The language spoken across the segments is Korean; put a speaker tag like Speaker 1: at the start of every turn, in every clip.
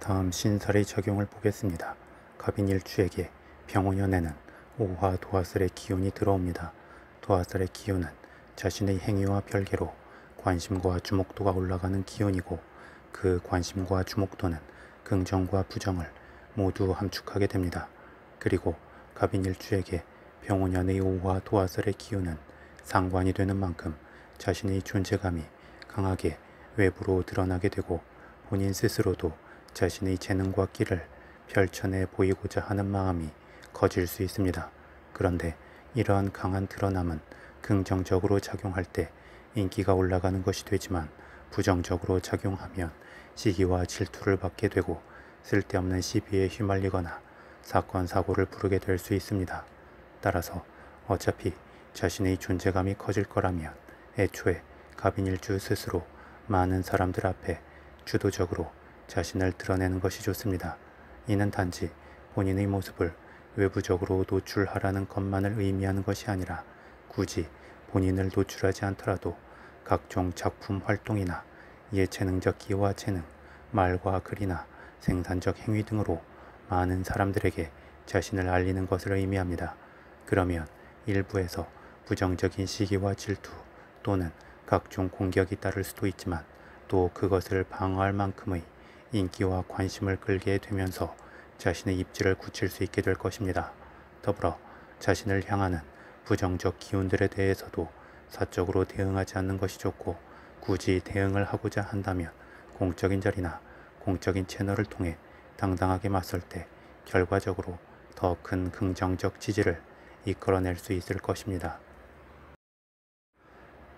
Speaker 1: 다음 신설의 적용을 보겠습니다. 갑인일주에게 병오년에는 오화 도화살의 기운이 들어옵니다. 도화살의 기운은 자신의 행위와 별개로 관심과 주목도가 올라가는 기운이고, 그 관심과 주목도는 긍정과 부정을 모두 함축하게 됩니다. 그리고 갑인일주에게 병오년의 오화 도화살의 기운은 상관이 되는 만큼 자신의 존재감이 강하게 외부로 드러나게 되고, 본인 스스로도 자신의 재능과 끼를 펼쳐내 보이고자 하는 마음이 커질 수 있습니다. 그런데 이러한 강한 드러남은 긍정적으로 작용할 때 인기가 올라가는 것이 되지만, 부정적으로 작용하면 시기와 질투를 받게 되고 쓸데없는 시비에 휘말리거나 사건 사고를 부르게 될 수 있습니다. 따라서 어차피 자신의 존재감이 커질 거라면 애초에 갑인일주 스스로 많은 사람들 앞에 주도적으로 자신을 드러내는 것이 좋습니다. 이는 단지 본인의 모습을 외부적으로 노출하라는 것만을 의미하는 것이 아니라, 굳이 본인을 노출하지 않더라도 각종 작품 활동이나 예체능적 기와 재능, 말과 글이나 생산적 행위 등으로 많은 사람들에게 자신을 알리는 것을 의미합니다. 그러면 일부에서 부정적인 시기와 질투 또는 각종 공격이 따를 수도 있지만, 또 그것을 방어할 만큼의 인기와 관심을 끌게 되면서 자신의 입지를 굳힐 수 있게 될 것입니다. 더불어 자신을 향하는 부정적 기운들에 대해서도 사적으로 대응하지 않는 것이 좋고, 굳이 대응을 하고자 한다면 공적인 자리나 공적인 채널을 통해 당당하게 맞설 때 결과적으로 더 큰 긍정적 지지를 이끌어낼 수 있을 것입니다.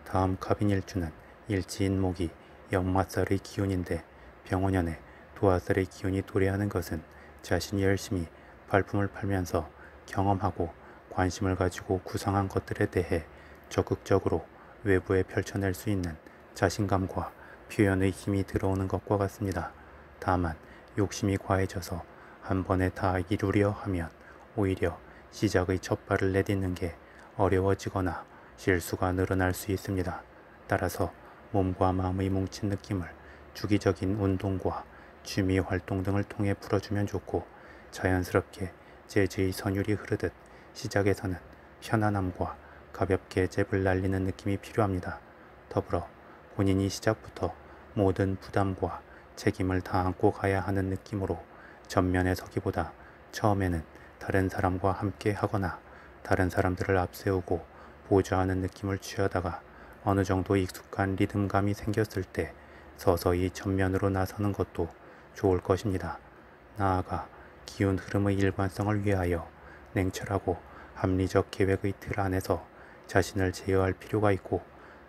Speaker 1: 다음 갑인일주는 일지인목이 역마살의 기운인데, 병오년에 도화살의 기운이 도래하는 것은 자신이 열심히 발품을 팔면서 경험하고 관심을 가지고 구상한 것들에 대해 적극적으로 외부에 펼쳐낼 수 있는 자신감과 표현의 힘이 들어오는 것과 같습니다. 다만 욕심이 과해져서 한 번에 다 이루려 하면 오히려 시작의 첫 발을 내딛는 게 어려워지거나 실수가 늘어날 수 있습니다. 따라서 몸과 마음의 뭉친 느낌을 주기적인 운동과 취미 활동 등을 통해 풀어주면 좋고, 자연스럽게 재즈의 선율이 흐르듯 시작에서는 편안함과 가볍게 잽을 날리는 느낌이 필요합니다. 더불어 본인이 시작부터 모든 부담과 책임을 다 안고 가야 하는 느낌으로 전면에 서기보다 처음에는 다른 사람과 함께 하거나 다른 사람들을 앞세우고 보좌하는 느낌을 취하다가 어느 정도 익숙한 리듬감이 생겼을 때 서서히 전면으로 나서는 것도 좋을 것입니다. 나아가 기운 흐름의 일관성을 위하여 냉철하고 합리적 계획의 틀 안에서 자신을 제어할 필요가 있고,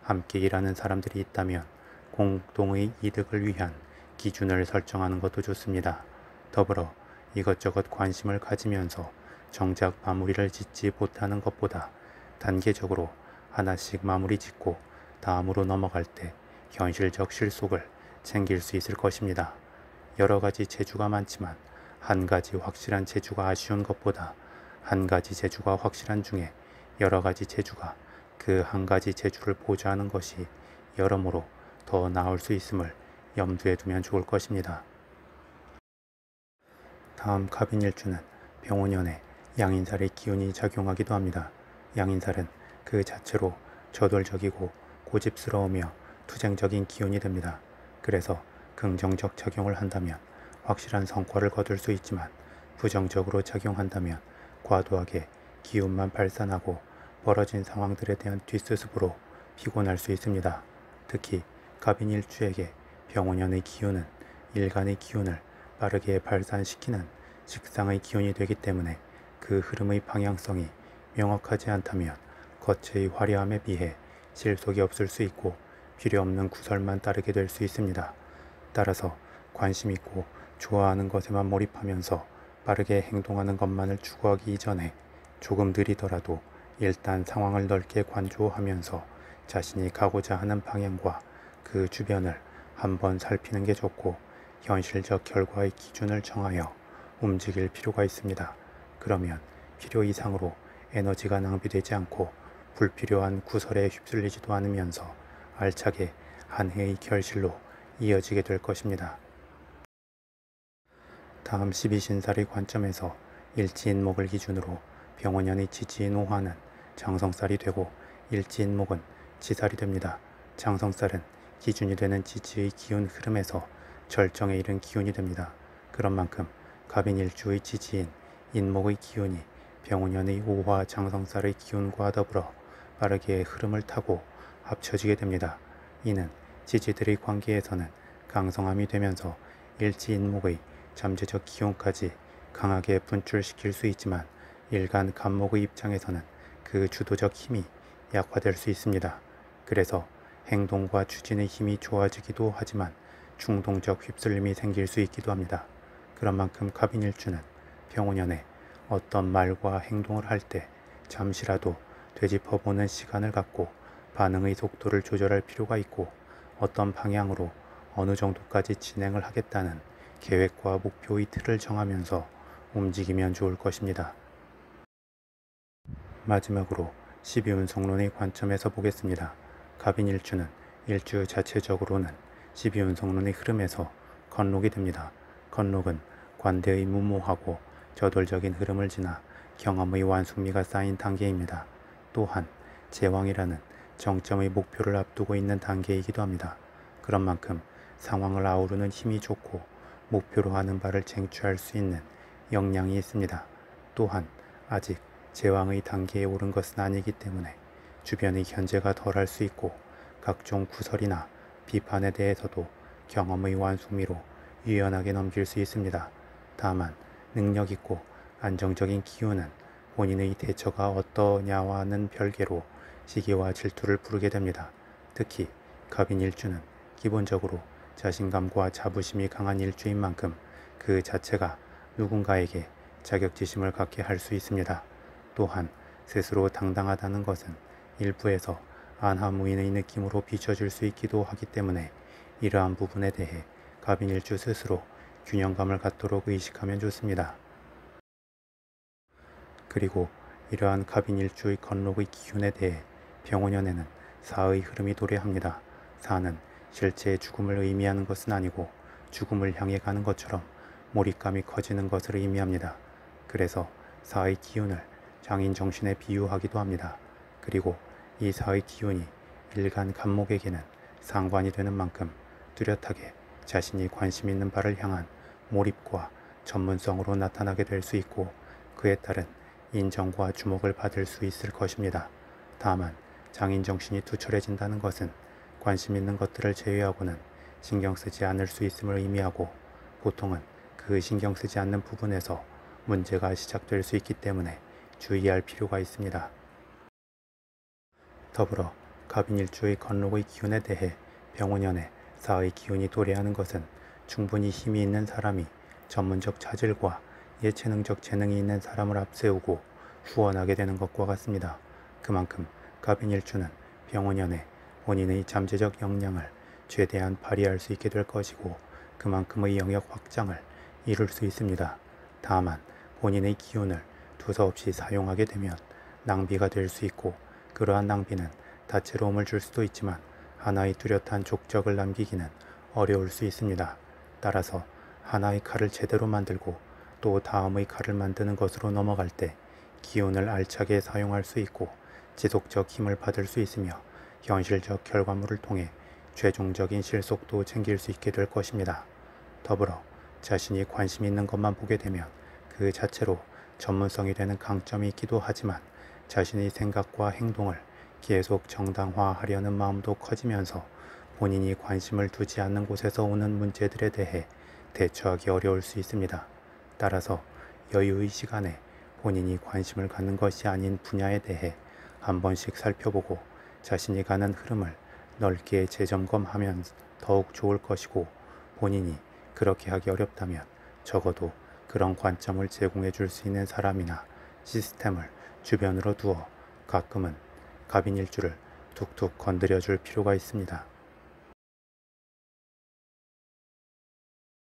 Speaker 1: 함께 일하는 사람들이 있다면 공동의 이득을 위한 기준을 설정하는 것도 좋습니다. 더불어 이것저것 관심을 가지면서 정작 마무리를 짓지 못하는 것보다 단계적으로 하나씩 마무리 짓고 다음으로 넘어갈 때 현실적 실속을 챙길 수 있을 것입니다. 여러 가지 재주가 많지만 한 가지 확실한 재주가 아쉬운 것보다 한 가지 재주가 확실한 중에 여러 가지 재주가 그 한 가지 재주를 보좌하는 것이 여러모로 더 나을 수 있음을 염두에 두면 좋을 것입니다. 다음 갑인일주는 병오년에 양인살의 기운이 작용하기도 합니다. 양인살은 그 자체로 저돌적이고 고집스러우며 투쟁적인 기운이 됩니다. 그래서 긍정적 작용을 한다면 확실한 성과를 거둘 수 있지만, 부정적으로 작용한다면 과도하게 기운만 발산하고 벌어진 상황들에 대한 뒷수습으로 피곤할 수 있습니다. 특히 갑인일주에게 병오년의 기운은 일간의 기운을 빠르게 발산시키는 직상의 기운이 되기 때문에 그 흐름의 방향성이 명확하지 않다면 겉의 화려함에 비해 실속이 없을 수 있고 필요없는 구설만 따르게 될 수 있습니다. 따라서 관심 있고 좋아하는 것에만 몰입하면서 빠르게 행동하는 것만을 추구하기 이전에 조금 느리더라도 일단 상황을 넓게 관조하면서 자신이 가고자 하는 방향과 그 주변을 한번 살피는 게 좋고, 현실적 결과의 기준을 정하여 움직일 필요가 있습니다. 그러면 필요 이상으로 에너지가 낭비되지 않고 불필요한 구설에 휩쓸리지도 않으면서 알차게 한 해의 결실로 이어지게 될 것입니다. 다음 12신살의 관점에서 일지인목을 기준으로 병원연의 지지인 오화는 장성살이 되고 일지인목은 지살이 됩니다. 장성살은 기준이 되는 지지의 기운 흐름에서 절정에 이른 기운이 됩니다. 그런 만큼 갑인일주의 지지인 인목의 기운이 병원연의 오화 장성살의 기운과 더불어 빠르게 흐름을 타고 합쳐지게 됩니다. 이는 지지들의 관계에서는 강성함이 되면서 일지인목의 잠재적 기운까지 강하게 분출시킬 수 있지만 일간 간목의 입장에서는 그 주도적 힘이 약화될 수 있습니다. 그래서 행동과 추진의 힘이 좋아지기도 하지만 충동적 휩쓸림이 생길 수 있기도 합니다. 그런 만큼 갑인일주는 병원연에 어떤 말과 행동을 할 때 잠시라도 되짚어보는 시간을 갖고 반응의 속도를 조절할 필요가 있고 어떤 방향으로 어느 정도까지 진행을 하겠다는 계획과 목표의 틀을 정하면서 움직이면 좋을 것입니다. 마지막으로 12운성론의 관점에서 보겠습니다. 갑인일주는 일주 자체적으로는 12운성론의 흐름에서 건록이 됩니다. 건록은 관대의 무모하고 저돌적인 흐름을 지나 경험의 완숙미가 쌓인 단계입니다. 또한 제왕이라는 정점의 목표를 앞두고 있는 단계이기도 합니다. 그런 만큼 상황을 아우르는 힘이 좋고 목표로 하는 바를 쟁취할 수 있는 역량이 있습니다. 또한 아직 제왕의 단계에 오른 것은 아니기 때문에 주변의 견제가 덜할 수 있고 각종 구설이나 비판에 대해서도 경험의 완숙미로 유연하게 넘길 수 있습니다. 다만 능력 있고 안정적인 기운은 본인의 대처가 어떠냐와는 별개로 시기와 질투를 부르게 됩니다. 특히 갑인일주는 기본적으로 자신감과 자부심이 강한 일주인 만큼 그 자체가 누군가에게 자격지심을 갖게 할 수 있습니다. 또한 스스로 당당하다는 것은 일부에서 안하무인의 느낌으로 비춰질 수 있기도 하기 때문에 이러한 부분에 대해 갑인일주 스스로 균형감을 갖도록 의식하면 좋습니다. 그리고 이러한 갑인일주의 건록의 기운에 대해 병원연에는 사의 흐름이 도래합니다. 사는 실제 죽음을 의미하는 것은 아니고 죽음을 향해 가는 것처럼 몰입감이 커지는 것을 의미합니다. 그래서 사의 기운을 장인 정신에 비유하기도 합니다. 그리고 이 사의 기운이 일간 간목에게는 상관이 되는 만큼 뚜렷하게 자신이 관심 있는 바를 향한 몰입과 전문성으로 나타나게 될 수 있고 그에 따른 인정과 주목을 받을 수 있을 것입니다. 다만 장인 정신이 투철해진다는 것은 관심 있는 것들을 제외하고는 신경 쓰지 않을 수 있음을 의미하고 보통은 그 신경 쓰지 않는 부분에서 문제가 시작될 수 있기 때문에 주의할 필요가 있습니다. 더불어 갑인일주의 건록의 기운에 대해 병원연에 사의 기운이 도래하는 것은 충분히 힘이 있는 사람이 전문적 자질과 예체능적 재능이 있는 사람을 앞세우고 후원하게 되는 것과 같습니다. 그만큼 갑인일주는 병원연에 본인의 잠재적 역량을 최대한 발휘할 수 있게 될 것이고 그만큼의 영역 확장을 이룰 수 있습니다. 다만 본인의 기운을 두서없이 사용하게 되면 낭비가 될 수 있고 그러한 낭비는 다채로움을 줄 수도 있지만 하나의 뚜렷한 족적을 남기기는 어려울 수 있습니다. 따라서 하나의 칼을 제대로 만들고 또 다음의 칼을 만드는 것으로 넘어갈 때 기운을 알차게 사용할 수 있고 지속적 힘을 받을 수 있으며 현실적 결과물을 통해 최종적인 실속도 챙길 수 있게 될 것입니다. 더불어 자신이 관심 있는 것만 보게 되면 그 자체로 전문성이 되는 강점이 있기도 하지만 자신의 생각과 행동을 계속 정당화하려는 마음도 커지면서 본인이 관심을 두지 않는 곳에서 오는 문제들에 대해 대처하기 어려울 수 있습니다. 따라서 여유의 시간에 본인이 관심을 갖는 것이 아닌 분야에 대해 한 번씩 살펴보고 자신이 가는 흐름을 넓게 재점검하면 더욱 좋을 것이고 본인이 그렇게 하기 어렵다면 적어도 그런 관점을 제공해 줄 수 있는 사람이나 시스템을 주변으로 두어 가끔은 갑인일주를 툭툭 건드려 줄 필요가 있습니다.